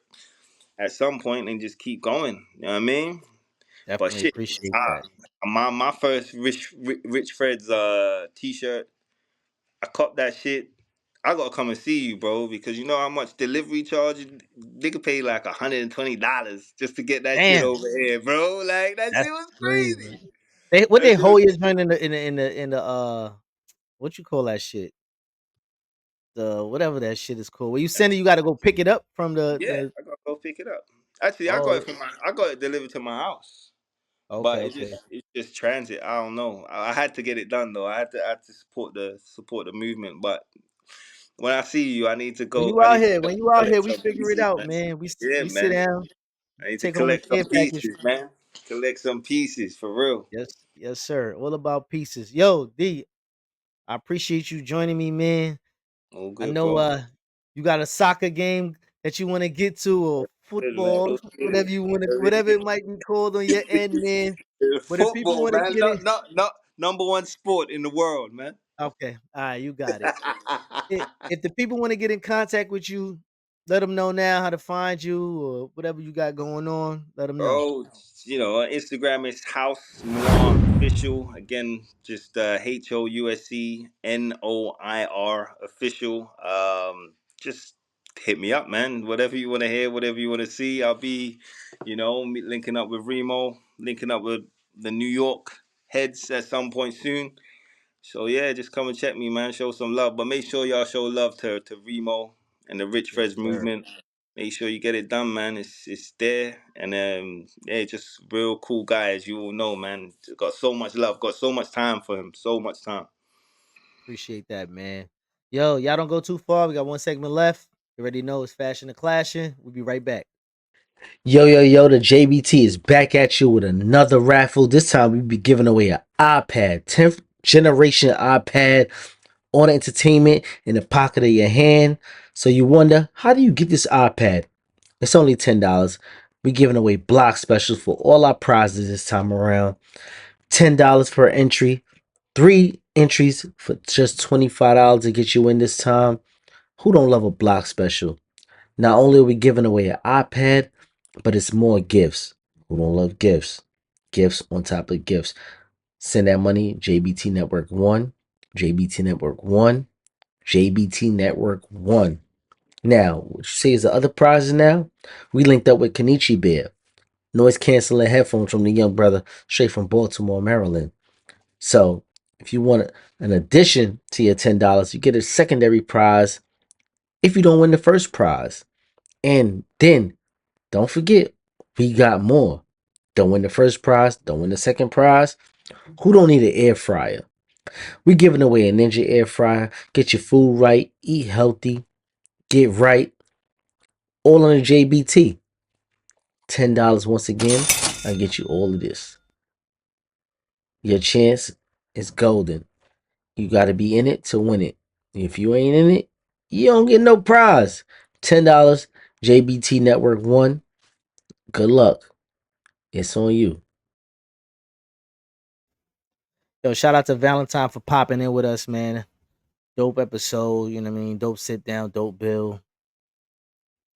at some point and just keep going. You know what I mean? But Definitely shit, appreciate uh, that. my first Rich Fred's t-shirt, I copped that shit. I gotta come and see you, bro, because you know how much delivery charge. Nigga paid like $120 just to get that shit Damn, over here, bro. Like that shit that's was crazy. crazy. What That they shit was, hold your joint in the what you call that shit? The whatever that shit is called. When you send it, you got to go pick it up from yeah, the. I gotta go pick it up. Actually, Oh, I got it delivered to my house. okay, But okay. it's just transit. I don't know. I had to get it done though. I had to support the movement. But when I see you, I need to go. I need to When you out here, collect we some figure it pieces, out, man. man. Yeah, We sit man. down, I need to take home a collect some care package. pieces, man. Collect some pieces for real. Yes, sir. All about pieces. Yo, D, I appreciate you joining me, man. All I good, know bro. you got a soccer game that you want to get to, or Good, man. football, All good. whatever it might be called on your end, man. But if people Football, want to man. get Not, it, not, not number one sport in the world, man. okay, all right, you got it. If the people want to get in contact with you, let them know now how to find you or whatever you got going on. Let them know. Bro, on Instagram it's House Noir Official. Again, just HOUSENOIR Official. Just hit me up, man. Whatever you want to hear, whatever you want to see, I'll be, linking up with Remo, linking up with the New York heads at some point soon. So yeah, just come and check me, man. Show some love, but make sure y'all show love to Remo and the Rich Yes, Freds sir. movement. Make sure you get it done, man. It's there, and yeah, just real cool guys. You all know, man. Got so much love, got so much time for him, so much time. Appreciate that, man. Yo, y'all don't go too far. We got one segment left. You already know it's Fashion the Clashing. We'll be right back. Yo, yo, yo, the JBT is back at you with another raffle. This time we be giving away an iPad, 10th generation iPad on entertainment in the pocket of your hand. So you wonder, how do you get this iPad? It's only $10. We giving away block specials for all our prizes this time around. $10 per entry, 3 entries for just $25 to get you in this time. Who don't love a block special? Not only are we giving away an iPad, but it's more gifts. Who don't love gifts? Gifts on top of gifts. Send that money, JBT Network 1, JBT Network 1, JBT Network 1. Now, what you say is the other prizes now? We linked up with Kenichi Bear, noise canceling headphones from the young brother straight from Baltimore, Maryland. So, if you want an addition to your $10, you get a secondary prize if you don't win the first prize. And then don't forget, we got more. Don't win the first prize, don't win the second prize. Who don't need an air fryer? We giving away a Ninja air fryer. Get your food right, eat healthy, get right. All on the JBT. $10 once again. I get you all of this. Your chance is golden. You got to be in it to win it. If you ain't in it, you don't get no prize. $10, JBT Network 1. Good luck. It's on you. Yo, shout out to Valentine for popping in with us, man. Dope episode, you know what I mean? Dope sit down, dope bill.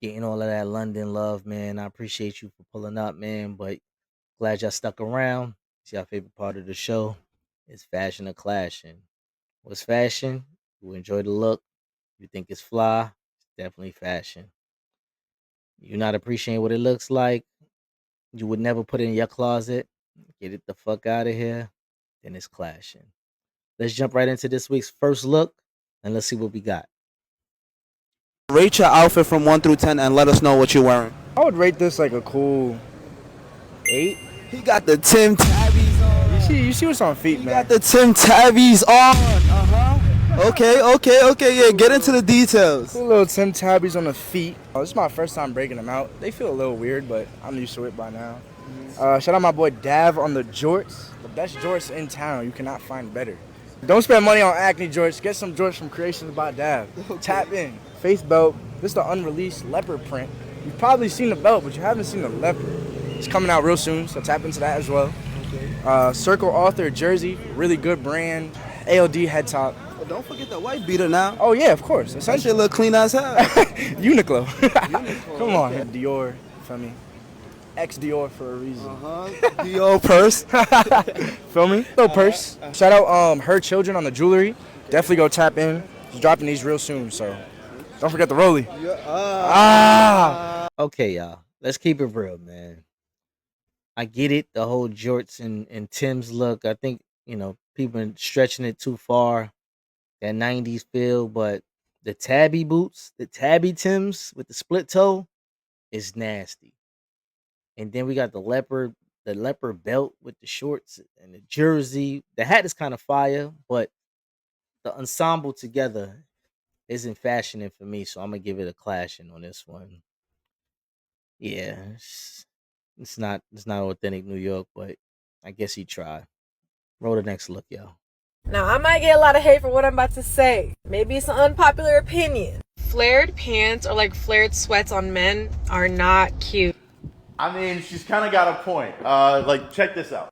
Getting all of that London love, man. I appreciate you for pulling up, man. But glad y'all stuck around. It's your favorite part of the show. It's Fashion or Clashing. What's fashion? You enjoy the look. You think it's fly. It's definitely fashion. You're not appreciating what it looks like. You would never put it in your closet. Get it the fuck out of here. Then it's clashing. Let's jump right into this week's first look and let's see what we got. Rate your outfit from 1 through 10 and let us know what you're wearing. I would rate this like a cool 8. He got the Tim Tabbies on. You see what's on feet, He man. got the Tim Tabbies on. Okay. Yeah, get into the details. Cool little Tim Tabbies on the feet. This is my first time breaking them out. They feel a little weird, but I'm used to it by now. Shout out my boy Dav on the jorts. The best jorts in town. You cannot find better. Don't spend money on acne jorts. Get some jorts from Creations by Dav. Okay. Tap in. Face belt. This is the unreleased leopard print. You've probably seen the belt, but you haven't seen the leopard. It's coming out real soon, so tap into that as well. Okay. Circle Author jersey. Really good brand. ALD head top. Well, don't forget the white beater now. Oh, yeah, of course. That shit look clean as hell. Uniqlo. Uniqlo. Come on. Okay. Dior. Feel me? Ex-Dior for a reason. Dior purse. Feel me? Little purse. Shout out Her Children on the jewelry. Definitely go tap in. He's dropping these real soon, so don't forget the rollie. Okay, y'all. Let's keep it real, man. I get it, the whole jorts and Tim's look. I think, people been stretching it too far. That 90s feel, but the tabby boots, the tabby Tims with the split toe is nasty. And then we got the leopard belt with the shorts and the jersey. The hat is kind of fire, but the ensemble together isn't fashioning for me, so I'm gonna give it a clashing on this one. Yeah, It's not authentic New York, but I guess he tried. Roll the next look, yo. Now, I might get a lot of hate for what I'm about to say. Maybe it's an unpopular opinion. Flared pants or like flared sweats on men are not cute. I mean, she's kind of got a point. Like, check this out.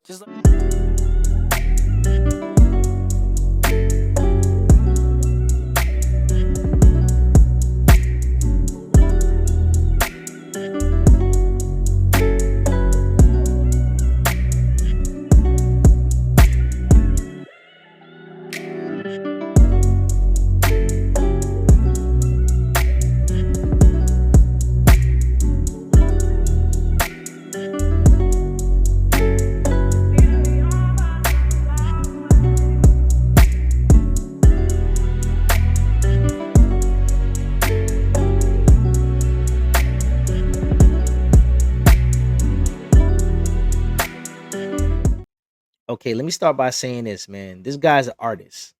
Okay, let me start by saying this, man. This guy's an artist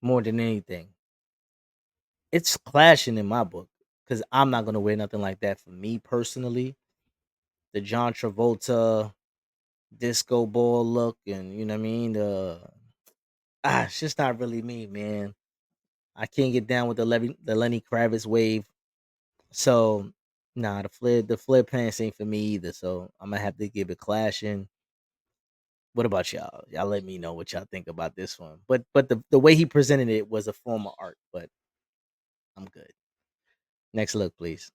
more than anything. It's clashing in my book because I'm not gonna wear nothing like that for me personally. The John Travolta disco ball look, and you know what I mean. It's just not really me, man. I can't get down with the Lenny Kravitz wave. So, nah, the flare pants ain't for me either. So I'm gonna have to give it clashing. What about y'all? Y'all let me know what y'all think about this one. But the way he presented it was a form of art, but I'm good. Next look, please.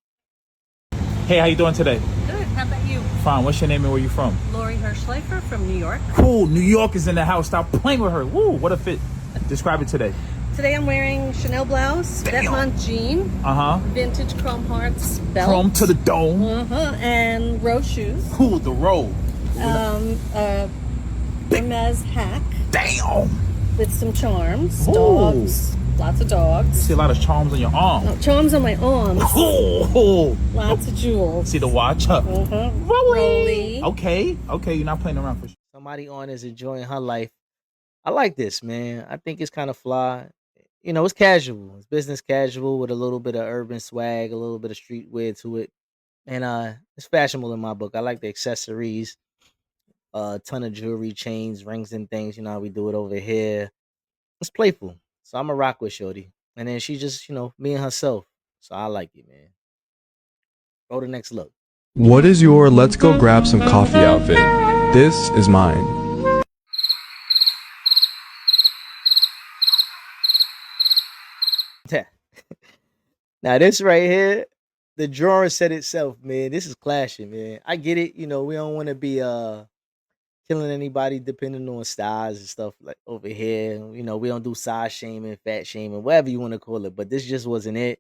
Hey, how you doing today? Good. How about you? Fine. What's your name and where you from? Lori Hirschleifer from New York. Cool. New York is in the house. Stop playing with her. Woo, what a fit. Describe it today. Today I'm wearing Chanel blouse, Vetmont jean, vintage chrome hearts belt, Chrome to the dome. and rose shoes. Cool, the roll. Hermes hack. Damn. With some charms, dogs, lots of dogs. See a lot of charms on your arm. No, charms on my arms. Lots of jewels. See the watch? Rolly. Okay, you're not playing around for sure. Somebody on is enjoying her life. I like this, man. I think it's kind of fly. You know, it's casual. It's business casual with a little bit of urban swag, a little bit of streetwear to it. And it's fashionable in my book. I like the accessories. A ton of jewelry, chains, rings, and things. You know how we do it over here. It's playful. So I'm a rock with Shorty. And then she just, me and herself. So I like it, man. Go to the next look. What is your let's go grab some coffee outfit? This is mine. Now this right here, the drawing said itself, man. This is clashing, man. I get it. We don't want to be killing anybody depending on styles and stuff like over here. We don't do size shaming, fat shaming, whatever you want to call it. But this just wasn't it.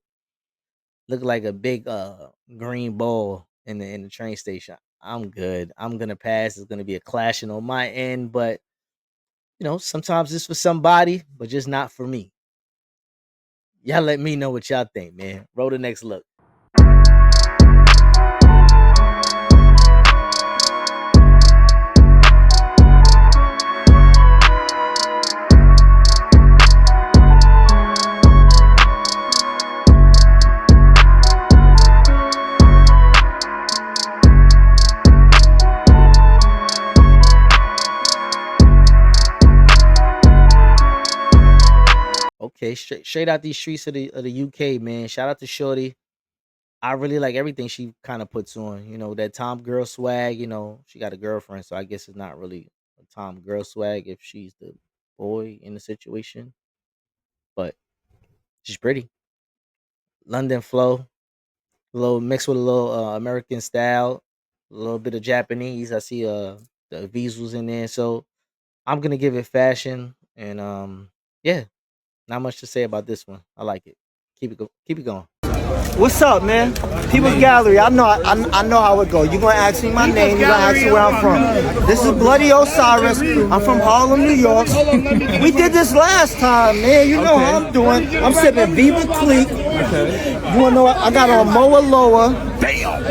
Looked like a big green ball in the train station. I'm good. I'm gonna pass. It's gonna be a clashing on my end, but sometimes it's for somebody, but just not for me. Y'all let me know what y'all think, man. Roll the next look. Okay, straight out these streets of the UK, man. Shout out to Shorty. I really like everything she kind of puts on. That Tom girl swag. She got a girlfriend, so I guess it's not really a Tom girl swag if she's the boy in the situation. But she's pretty. London flow, a little mixed with a little American style, a little bit of Japanese. I see the Visuals in there, so I'm gonna give it fashion, and yeah. Not much to say about this one. I like it. Keep it going. What's up, man? People's Gallery. I know how it goes. You're gonna ask me my name. You're gonna ask me where I'm from. This is Bloody Osiris. I'm from Harlem, New York. We did this last time, man. You know how I'm doing. I'm sipping Viva Clique. Okay. You wanna know what? I got on Moa Loa.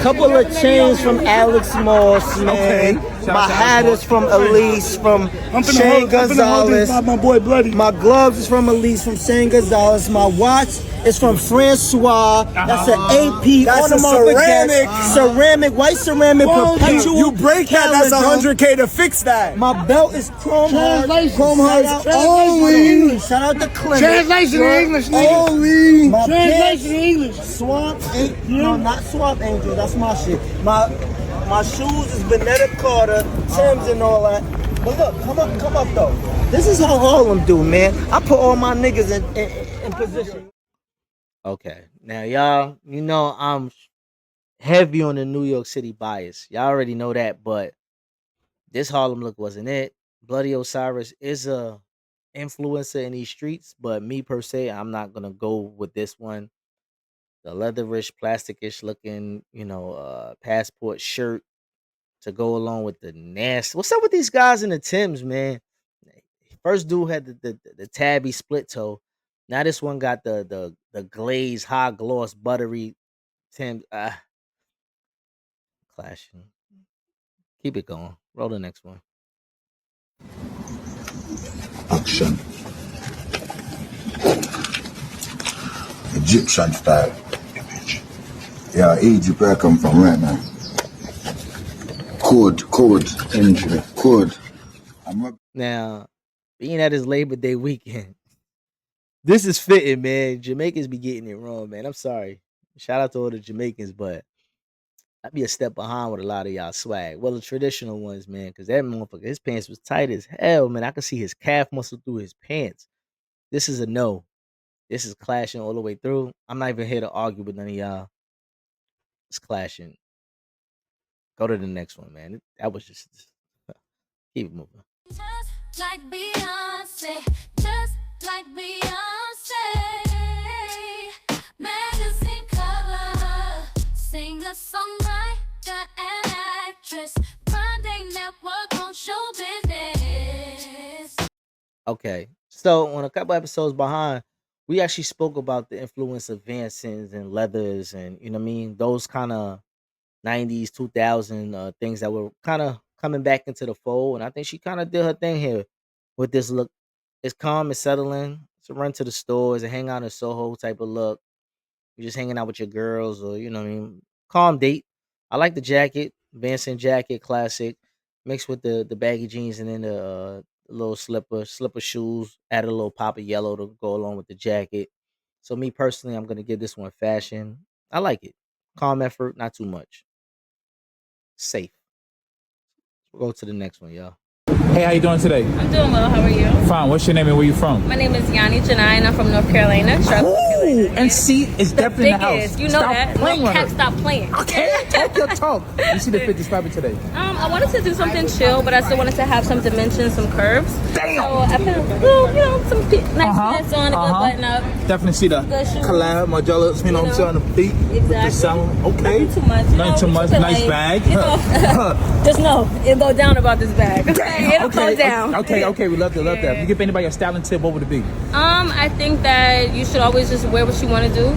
Couple of chains from Alex Moss, man. My hat is from Elise, from Shane Gonzalez. My boy Bloody. My gloves is from Elise, from Shane Gonzalez. My watch is from Francois. That's an AP. That's on a the ceramic. Ceramic, white ceramic, perpetual. You break that, that's $100K to fix that. My belt is Chrome Heart. Chrome Hearts Shout out only. Shout out to Clement. Translation in English, nigga. Only. My Translation in English. Swamp Angel. No, not Swamp Angel. That's my shit. My shoes is Benetta Carter, Timbs and all that. But look, come up though. This is how Harlem do, man. I put all my niggas in position. Okay, now y'all, you know I'm heavy on the New York City bias. Y'all already know that, but this Harlem look wasn't it. Bloody Osiris is a influencer in these streets, but me per se, I'm not gonna go with this one. The leatherish, plasticish looking, passport shirt to go along with the nasty. What's up with these guys in the Timbs, man? First dude had the tabby split toe. Now this one got the glazed, high gloss, buttery Timbs. Clashing. Keep it going. Roll the next one. Action. Egyptian style. Yeah, Egypt where I come from right now. Code, injury, code. Now, being at his Labor Day weekend, this is fitting, man. Jamaicans be getting it wrong, man. I'm sorry. Shout out to all the Jamaicans, but I'd be a step behind with a lot of y'all swag. Well, the traditional ones, man, because that motherfucker, his pants was tight as hell, man. I could see his calf muscle through his pants. This is a no. This is clashing all the way through. I'm not even here to argue with none of y'all. It's clashing. Go to the next one, man. That was just keep it moving. Just like Beyonce, just like Beyonce. Magazine cover, singer, songwriter, and actress. Bloody Network on show business. Okay, so on a couple episodes behind, we actually spoke about the influence of Vansons and leathers and those kind of 90s 2000 things that were kind of coming back into the fold, and I think she kind of did her thing here with this look. It's calm, it's settling. It's a run to the stores and hang out in Soho type of look. You're just hanging out with your girls, or calm date. I like the jacket, Vanson jacket, classic, mixed with the baggy jeans and then the little slipper shoes. Add a little pop of yellow to go along with the jacket. So me personally, I'm gonna give this one fashion. I like it. Calm effort, not too much. Safe. We'll go to the next one, y'all. Hey, how you doing today? I'm doing well. How are you? Fine. What's your name and where you from? My name is Yanni Janai, and I'm from North Carolina. Ooh, and see, it's definitely in the house. Biggest, you know Stop that. playing No, with can't her. stop playing. Okay, talk your talk. You see the fit, describe it today. I wanted to do something chill, but I still wanted to have some dimension, some curves. Damn. So I put, some nice pants on, a good button up. Definitely see the Good shoes. collab, Margiela, what I'm saying, on the feet. Exactly. The sound, okay. Nothing too much. Nothing too much. Just Nice like, bag. Just know it'll go down about this bag. Okay, it'll go down. Okay, we love that. If you give anybody a styling tip, what would it be? I think that you should always just wear what you want to do.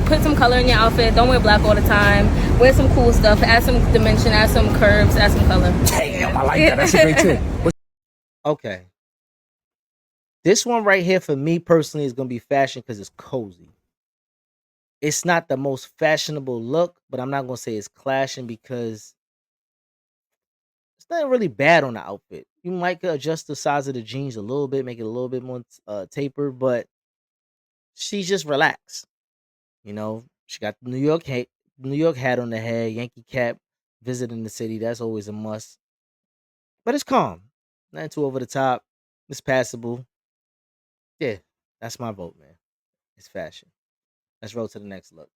Put some color in your outfit. Don't wear black all the time. Wear some cool stuff. Add some dimension. Add some curves. Add some color. Damn, I like that. That's a great tip. Okay. This one right here for me personally is gonna be fashion because it's cozy. It's not the most fashionable look, but I'm not gonna say it's clashing because it's not really bad on the outfit. You might could adjust the size of the jeans a little bit, make it a little bit more tapered, but she's just relaxed. She got the New York hat on the head, Yankee cap, visiting the city. That's always a must. But it's calm, nothing too over the top. It's passable. Yeah, that's my vote, man. It's fashion. Let's roll to the next look.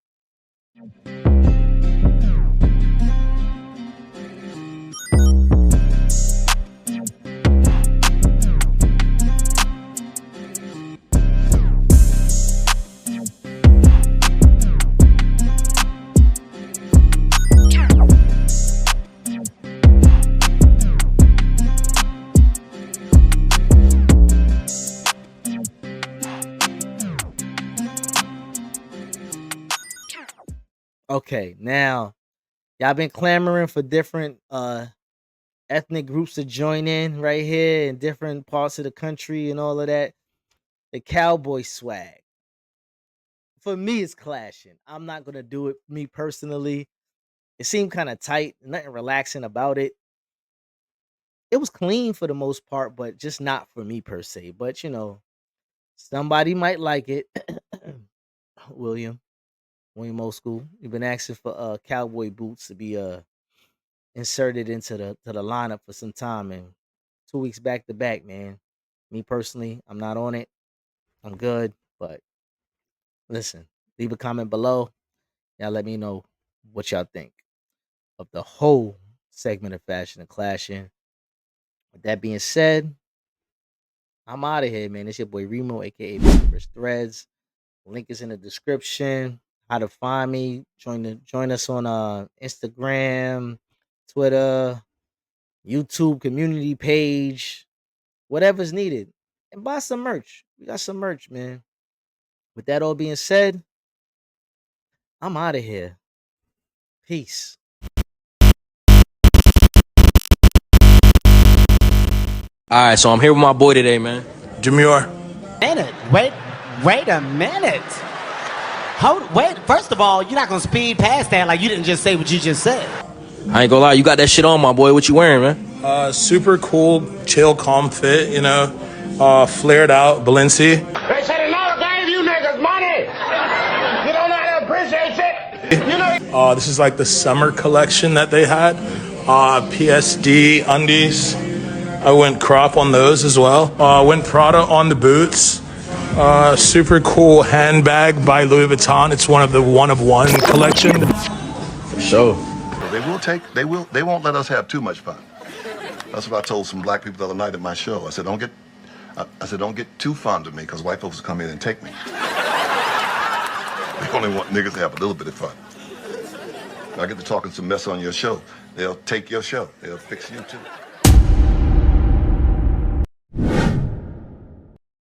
Okay, now y'all been clamoring for different ethnic groups to join in right here in different parts of the country and all of that. The cowboy swag. For me, it's clashing. I'm not gonna do it me personally. It seemed kind of tight, nothing relaxing about it. It was clean for the most part, but just not for me per se. But somebody might like it. William Old School. You've been asking for cowboy boots to be inserted into the lineup for some time, and 2 weeks back to back, man. Me personally, I'm not on it. I'm good, but listen, leave a comment below. Y'all let me know what y'all think of the whole segment of fashion and clashing. With that being said, I'm out of here, man. It's your boy Remo, aka Mr. Threads. Link is in the description. How to find me? Join us on Instagram, Twitter, YouTube community page, whatever's needed, and buy some merch. We got some merch, man. With that all being said, I'm out of here. Peace. All right, so I'm here with my boy today, man. Demure. Wait a minute. Wait, first of all, you're not gonna speed past that like you didn't just say what you just said. I ain't gonna lie, you got that shit on, my boy. What you wearing, man? Super cool, chill, calm fit, flared out, Balenci. They said another gave you niggas money. You don't know how to appreciate it. This is like the summer collection that they had. PSD undies. I went crop on those as well. Went Prada on the boots. Super cool handbag by Louis Vuitton. It's one of the one-of-one collection. For sure. They won't let us have too much fun. That's what I told some black people the other night at my show. I said, don't get too fond of me, because white folks will come in and take me. They only want niggas to have a little bit of fun. I get to talking some mess on your show. They'll take your show. They'll fix you too.